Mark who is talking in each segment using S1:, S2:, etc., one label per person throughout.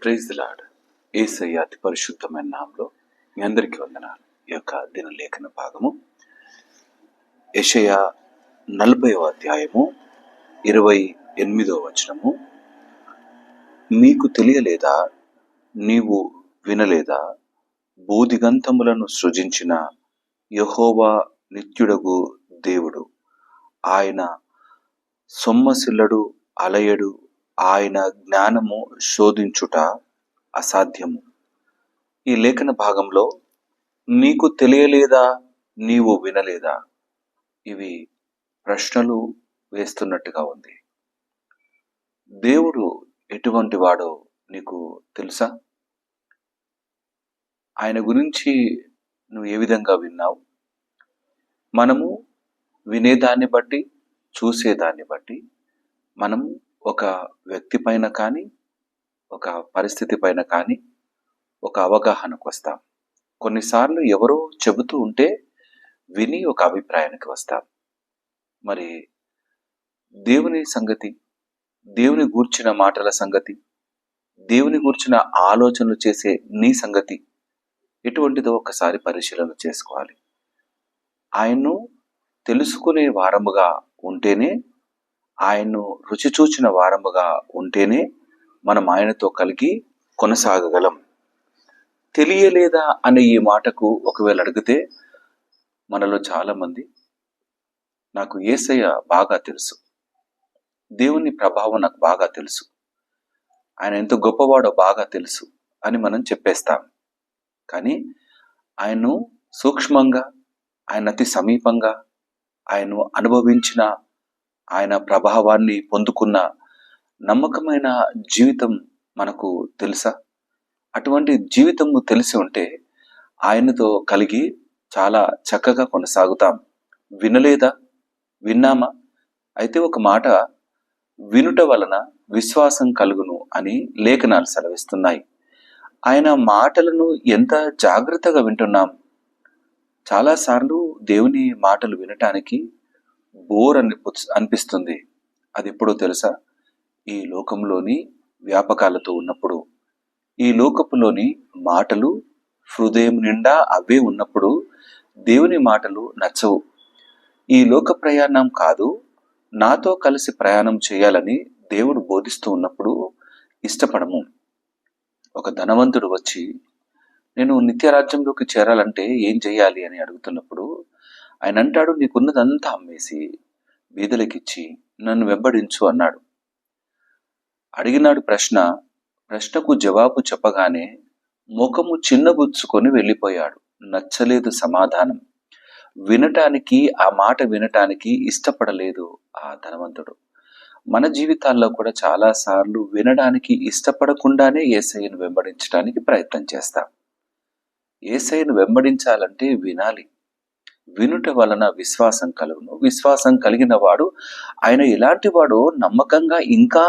S1: Praise the lord. యేసయ్య అతి పరిశుద్ధమైన నామములో మీ అందరికీ వందనాలు. ఈ యొక్క దినలేఖన భాగము యెషయా 40వ అధ్యాయము 28వ వచనము. మీకు తెలియలేదా, నీవు వినలేదా, భూదిగంతములను సృజించిన యెహోవా నిత్యుడగు దేవుడు, ఆయన సొమ్మసిల్లడు, అలయడు, ఆయన జ్ఞానము శోధించుట అసాధ్యము. ఈ లేఖన భాగంలో నీకు తెలియలేదా, నీవు వినలేదా, ఇవి ప్రశ్నలు వేస్తున్నట్టుగా ఉంది. దేవుడు ఎటువంటి వాడో నీకు తెలుసా? ఆయన గురించి నువ్వు ఏ విధంగా విన్నావు? మనము వినేదాన్ని బట్టి, చూసేదాన్ని బట్టి మనం ఒక వ్యక్తి పైన కానీ, ఒక పరిస్థితి పైన కానీ ఒక అవగాహనకు వస్తాం. కొన్నిసార్లు ఎవరో చెబుతూ ఉంటే విని ఒక అభిప్రాయానికి వస్తాం. మరి దేవుని సంగతి, దేవుని గూర్చిన మాటల సంగతి, దేవుని గూర్చిన ఆలోచనలు చేసే నీ సంగతి ఎటువంటిదో ఒకసారి పరిశీలన చేసుకోవాలి. ఆయన్ను తెలుసుకునే వారముగా ఉంటేనే, ఆయన్ను రుచి చూచిన వారముగా ఉంటేనే మనం ఆయనతో కలిగి కొనసాగగలం. తెలియలేదా అనే ఈ మాటకు ఒకవేళ అడిగితే మనలో చాలా మంది నాకు యేసయ్య బాగా తెలుసు, దేవుని ప్రభావం నాకు బాగా తెలుసు, ఆయన ఎంత గొప్పవాడో బాగా తెలుసు అని మనం చెప్పేస్తాం. కానీ ఆయన్ను సూక్ష్మంగా, ఆయన అతి సమీపంగా, ఆయన్ను అనుభవించిన, ఆయన ప్రభావాన్ని పొందుకున్న నమ్మకమైన జీవితం మనకు తెలుసా? అటువంటి జీవితము తెలిసి ఉంటే ఆయనతో కలిగి చాలా చక్కగా కొనసాగుతాం. వినలేదా, విన్నామా? అయితే ఒక మాట, వినుట వలన విశ్వాసం కలుగును అని లేఖనాలు సెలవిస్తున్నాయి. ఆయన మాటలను ఎంత జాగ్రత్తగా వింటున్నాం. చాలాసార్లు దేవుని మాటలు వినటానికి బోర్ అనిపిస్తుంది. అది ఎప్పుడో తెలుసా? ఈ లోకంలోని వ్యాపకాలతో ఉన్నప్పుడు, ఈ లోకపులోని మాటలు హృదయం నిండా అవే ఉన్నప్పుడు దేవుని మాటలు నచ్చవు. ఈ లోక ప్రయాణం కాదు, నాతో కలిసి ప్రయాణం చేయాలని దేవుడు బోధిస్తూ ఉన్నప్పుడు ఇష్టపడము. ఒక ధనవంతుడు వచ్చి నేను నిత్యరాజ్యంలోకి చేరాలంటే ఏం చేయాలి అని అడుగుతున్నప్పుడు ఆయన అంటాడు, నీకున్నదంతా అమ్మేసి బీదలకిచ్చి నన్ను వెంబడించు అన్నాడు. అడిగినాడు ప్రశ్నకు జవాబు చెప్పగానే ముఖము చిన్నబుచ్చుకొని వెళ్ళిపోయాడు. నచ్చలేదు సమాధానం. వినటానికి, ఆ మాట వినటానికి ఇష్టపడలేదు ఆ ధనవంతుడు. మన జీవితాల్లో కూడా చాలా సార్లు వినడానికి ఇష్టపడకుండానే యేసయ్యను వెంబడించడానికి ప్రయత్నం చేస్తాం. యేసయ్యను వెంబడించాలంటే వినాలి. వినుట వలన విశ్వాసం కలుగును. విశ్వాసం కలిగిన వాడు ఆయన ఎలాంటి వాడో నమ్మకంగా ఇంకా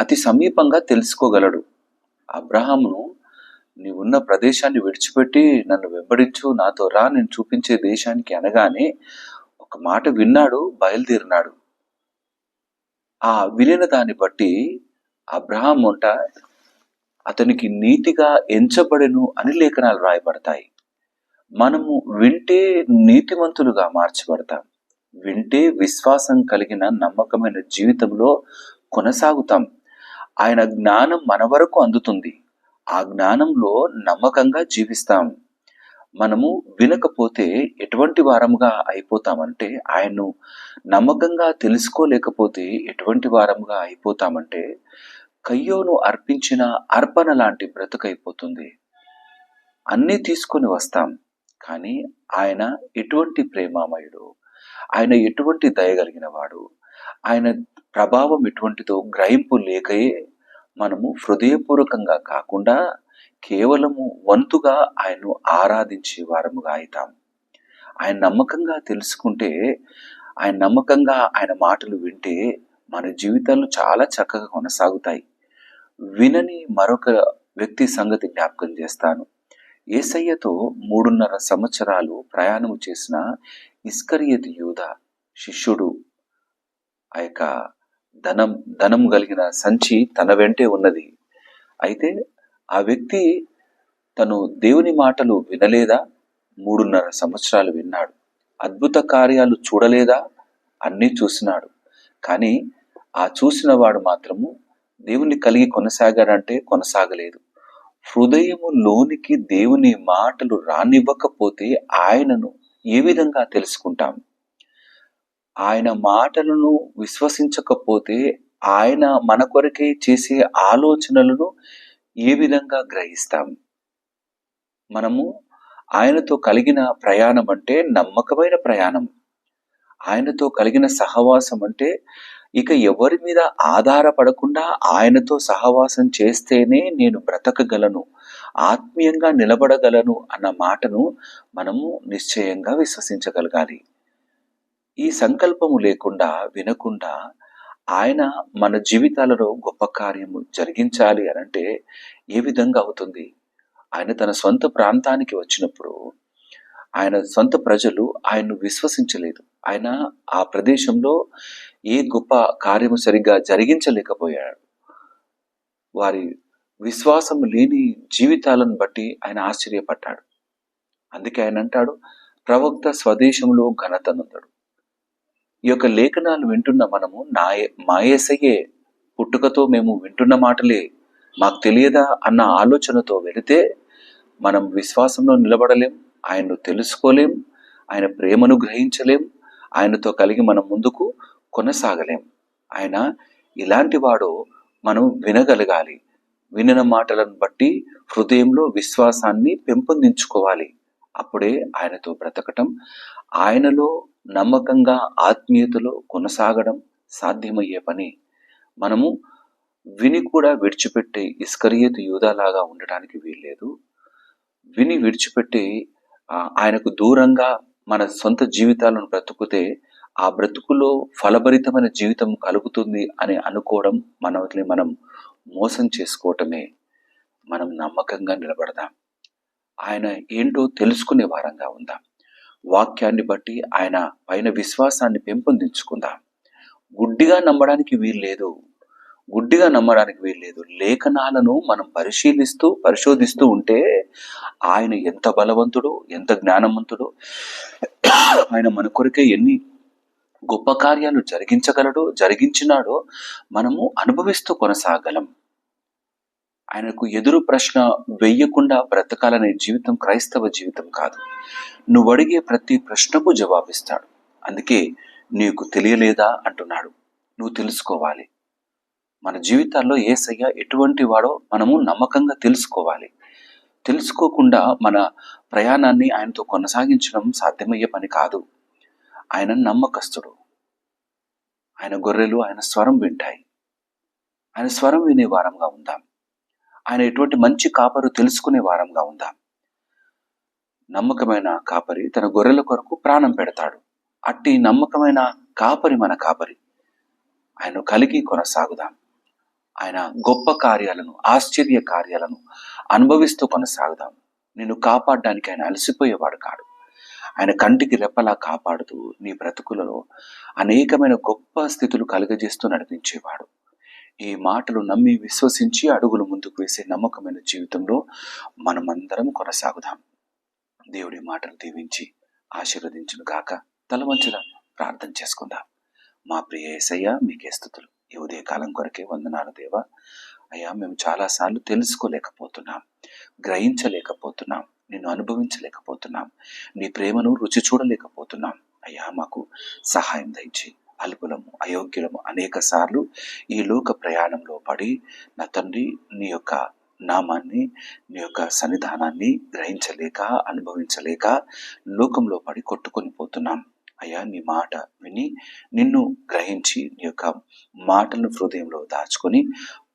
S1: అతి సమీపంగా తెలుసుకోగలడు. అబ్రహామును, నీవున్న ప్రదేశాన్ని విడిచిపెట్టి నన్ను వెంబడించు, నాతో రా, నేను చూపించే దేశానికి అనగానే ఒక మాట విన్నాడు, బయలుదేరినాడు. ఆ వినిన దాన్ని బట్టి అబ్రహాము అంట అతనికి నీతిగా ఎంచబడెను అని లేఖనాలు రాయబడతాయి. మనము వింటే నీతిమంతులుగా మార్చబడతాం. వింటే విశ్వాసం కలిగిన నమ్మకమైన జీవితంలో కొనసాగుతాం. ఆయన జ్ఞానం మన వరకు అందుతుంది. ఆ జ్ఞానంలో నమ్మకంగా జీవిస్తాం. మనము వినకపోతే ఎటువంటి వారముగా అయిపోతామంటే, ఆయన్ను నమ్మకంగా తెలుసుకోలేకపోతే ఎటువంటి వారముగా అయిపోతామంటే, కయ్యోను అర్పించిన అర్పణ లాంటి బ్రతుకైపోతుంది. అన్నీ తీసుకొని వస్తాం, కానీ ఆయన ఎటువంటి ప్రేమామయుడు, ఆయన ఎటువంటి దయగలిగిన వాడు, ఆయన ప్రభావం ఎటువంటిదో గ్రహింపు లేకయే మనము హృదయపూర్వకంగా కాకుండా కేవలము వంతుగా ఆయన్ను ఆరాధించే వారముగా అవుతాం. ఆయన నమ్మకంగా తెలుసుకుంటే, ఆయన నమ్మకంగా ఆయన మాటలు వింటే మన జీవితాలు చాలా చక్కగా కొనసాగుతాయి. వినని మరొక వ్యక్తి సంగతి జ్ఞాపకం చేస్తాను. యేసయ్యతో 3.5 సంవత్సరాలు ప్రయాణము చేసిన ఇస్కరియోతు యూదా శిష్యుడు, ఆ యొక్క ధనం కలిగిన సంచి తన వెంటే ఉన్నది. అయితే ఆ వ్యక్తి తను దేవుని మాటలు వినలేదా? 3.5 సంవత్సరాలు విన్నాడు. అద్భుత కార్యాలు చూడలేదా? అన్నీ చూసినాడు. కానీ ఆ చూసిన వాడు మాత్రము దేవుని కలిగి కొనసాగాడంటే కొనసాగలేదు. హృదయము లోనికి దేవుని మాటలు రానివ్వకపోతే ఆయనను ఏ విధంగా తెలుసుకుంటాం? ఆయన మాటలను విశ్వసించకపోతే ఆయన మన కొరకే చేసే ఆలోచనలను ఏ విధంగా గ్రహిస్తాం? మనము ఆయనతో కలిగిన ప్రయాణం అంటే నమ్మకమైన ప్రయాణం. ఆయనతో కలిగిన సహవాసం అంటే ఇక ఎవరి మీద ఆధారపడకుండా ఆయనతో సహవాసం చేస్తేనే నేను బ్రతకగలను, ఆత్మీయంగా నిలబడగలను అన్న మాటను మనము నిశ్చయంగా విశ్వసించగలగాలి. ఈ సంకల్పము లేకుండా, వినకుండా ఆయన మన జీవితాలలో గొప్ప కార్యము జరిగించాలి అనంటే ఏ విధంగా అవుతుంది? ఆయన తన సొంత ప్రాంతానికి వచ్చినప్పుడు ఆయన సొంత ప్రజలు ఆయన్ను విశ్వసించలేదు. ఆయన ఆ ప్రదేశంలో ఏ గొప్ప కార్యము సరిగ్గా జరిగించలేకపోయాడు. వారి విశ్వాసం లేని జీవితాలను బట్టి ఆయన ఆశ్చర్యపడ్డాడు. అందుకే ఆయన అంటాడు, ప్రవక్త స్వదేశంలో ఘనత నొందడు. ఈ యొక్క లేఖనాలు వింటున్న మనము మా యేసయ్యే పుట్టుకతో మేము వింటున్న మాటలే మాకు తెలియదా అన్న ఆలోచనతో వెళితే మనం విశ్వాసంలో నిలబడలేం, ఆయన్ను తెలుసుకోలేం, ఆయన ప్రేమను గ్రహించలేం, ఆయనతో కలిగి మనం ముందుకు కొనసాగలేం. ఆయన ఇలాంటి వాడు మనం వినగలగాలి. వినిన మాటలను బట్టి హృదయంలో విశ్వాసాన్ని పెంపొందించుకోవాలి. అప్పుడే ఆయనతో బ్రతకటం, ఆయనలో నమ్మకంగా ఆత్మీయతలో కొనసాగడం సాధ్యమయ్యే పని. మనము విని కూడా విడిచిపెట్టే ఇస్కరియోతు యూదాలాగా ఉండటానికి వీల్లేదు. విని విడిచిపెట్టి ఆయనకు దూరంగా మన సొంత జీవితాలను బ్రతుకుతే ఆ బ్రతుకులో ఫలభరితమైన జీవితం కలుగుతుంది అని అనుకోవడం మనల్ని మనం మోసం చేసుకోవటమే. మనం నమ్మకంగా నిలబడదాం. ఆయన ఏంటో తెలుసుకునే వారంగా ఉందాం. వాక్యాన్ని బట్టి ఆయన పైన విశ్వాసాన్ని పెంపొందించుకుందాం. గుడ్డిగా నమ్మడానికి వీల్లేదు. లేఖనాలను మనం పరిశోధిస్తూ ఉంటే ఆయన ఎంత బలవంతుడు, ఎంత జ్ఞానవంతుడు, ఆయన మన కొరకే ఎన్ని గొప్ప కార్యాలు జరిగించినాడో మనము అనుభవిస్తూ కొనసాగలం. ఆయనకు ఎదురు ప్రశ్న వెయ్యకుండా బ్రతకాలనే జీవితం క్రైస్తవ జీవితం కాదు. నువ్వు అడిగే ప్రతి ప్రశ్నకు జవాబిస్తాడు. అందుకే నీకు తెలియలేదా అంటున్నాడు. నువ్వు తెలుసుకోవాలి. మన జీవితాల్లో యేసయ్య ఎటువంటి వాడో మనము నమ్మకంగా తెలుసుకోవాలి. తెలుసుకోకుండా మన ప్రయాణాన్ని ఆయనతో కొనసాగించడం సాధ్యమయ్యే పని కాదు. ఆయన నమ్మకస్తుడు. ఆయన గొర్రెలు ఆయన స్వరం వింటాయి. ఆయన స్వరం వినే వారంగా ఉందాం. ఆయన ఎటువంటి మంచి కాపరు తెలుసుకునే వారంగా ఉందాం. నమ్మకమైన కాపరి తన గొర్రెల కొరకు ప్రాణం పెడతాడు. అట్టి నమ్మకమైన కాపరి మన కాపరి. ఆయన కలిగి కొనసాగుదాం. ఆయన గొప్ప కార్యాలను, ఆశ్చర్య కార్యాలను అనుభవిస్తూ కొనసాగుదాం. నిన్ను కాపాడడానికి ఆయన అలసిపోయేవాడు కాడు. ఆయన కంటికి రెప్పలా కాపాడుతూ నీ బ్రతుకులలో అనేకమైన గొప్ప స్థితులు కలుగజేస్తూ నడిపించేవాడు. ఈ మాటలు నమ్మి విశ్వసించి అడుగులు ముందుకు వేసే నమ్మకమైన జీవితంలో మనమందరం కొనసాగుదాం. దేవుడి మాటలు దీవించి ఆశీర్వదించును గాక. తల వంచుదాం, ప్రార్థన చేసుకుందాం. మా ప్రియ యేసయ్య, మీకే స్తుతులు. ఈ ఉదయ కాలం కొరకే వందనాలు దేవా. అయ్యా, మేము చాలాసార్లు తెలుసుకోలేకపోతున్నాం, గ్రహించలేకపోతున్నాం, నిన్ను అనుభవించలేకపోతున్నాం, నీ ప్రేమను రుచి చూడలేకపోతున్నాం. అయ్యా, మాకు సహాయం దయచి. అల్పులము, అయోగ్యులము, అనేక సార్లు ఈ లోక ప్రయాణంలో పడి నా తండ్రి నీ యొక్క నామాన్ని, నీ యొక్క సన్నిధానాన్ని గ్రహించలేక, అనుభవించలేక లోకంలో పడి కొట్టుకొని పోతున్నాం. అయ్యా, నీ మాట విని నిన్ను గ్రహించి నీ యొక్క మాటలను హృదయంలో దాచుకొని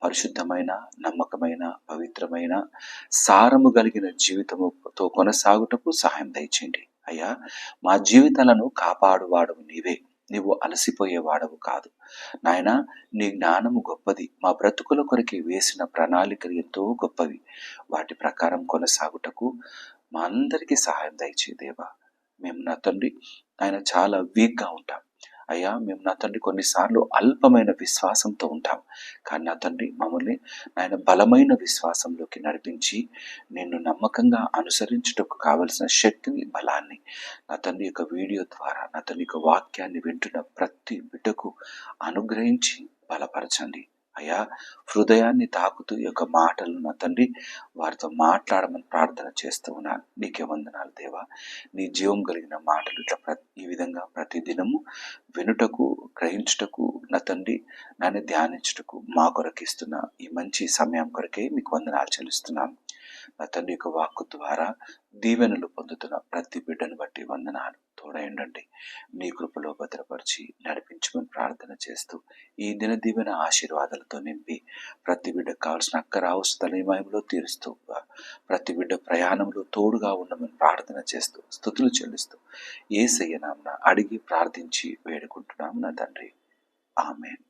S1: పరిశుద్ధమైన, నమ్మకమైన, పవిత్రమైన, సారము కలిగిన జీవితముతో కొనసాగుటకు సహాయం దయచేయండి. అయ్యా, మా జీవితాలను కాపాడువాడవు నీవే. నీవు అలసిపోయేవాడవు కాదు నాయన. నీ జ్ఞానము గొప్పది. మా బ్రతుకుల కొరికి వేసిన ప్రణాళికలు ఎంతో గొప్పవి. వాటి ప్రకారం కొనసాగుటకు మా అందరికీ సహాయం దయచే దేవా. మేము నా తండ్రి ఆయన చాలా వీక్గా ఉంటాం. అయ్యా మేము నా తండ్రి కొన్నిసార్లు అల్పమైన విశ్వాసంతో ఉంటాం, కానీ నా తండ్రి మమ్మల్ని నాయన బలమైన విశ్వాసంలోకి నడిపించి నిన్ను నమ్మకంగా అనుసరించుటకు కావలసిన శక్తిని, బలాన్ని నా తండ్రి యొక్క వీడియో ద్వారా నా తండ్రి యొక్క వాక్యాన్ని వింటున్న ప్రతి బిడ్డకు అనుగ్రహించి బలపరచండి. అయ్యా, హృదయాన్ని తాకుతూ ఈ యొక్క మాటలు నా తండ్రి వారితో మాట్లాడమని ప్రార్థన చేస్తూ ఉన్నాను. నీకే వందనాలు దేవా. నీ జీవం కలిగిన మాటలు ఇట్లా ఈ విధంగా ప్రతి దినము వినుటకు, గ్రహించుటకు నా తండ్రి నన్ను ధ్యానించుటకు మా కొరకు ఇస్తున్న ఈ మంచి సమయం కొరకే మీకు వందనాలు చెల్లిస్తున్నాను. నా తండ్రి యొక్క వాక్కు ద్వారా దీవెనలు పొందుతున్న ప్రతి బిడ్డను బట్టి వందనాలు. తోడయండి, నీ కృపలో భద్రపరిచి నడిపించమని ప్రార్థన చేస్తూ ఈ దిన దీవెన ఆశీర్వాదాలతో నింపి ప్రతి బిడ్డకు కావాల్సిన అక్కర అవసరాల మహిమలో తీరుస్తూ ప్రతి బిడ్డ ప్రయాణంలో తోడుగా ఉండమని ప్రార్థన చేస్తూ స్తుతులు చెల్లిస్తూ యేసయ్య నామమున అడిగి ప్రార్థించి వేడుకుంటున్నాము నా తండ్రి. ఆమేన్.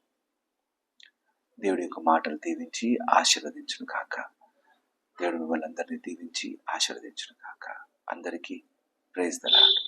S1: దేవుడి యొక్క మాటలు దీవించి ఆశీర్వదించును కాక. దేవుడు మిమ్మల్ని అందరినీ దీవించి ఆశీర్వదించును కాక. అందరికీ ప్రైజ్ ది లార్డ్.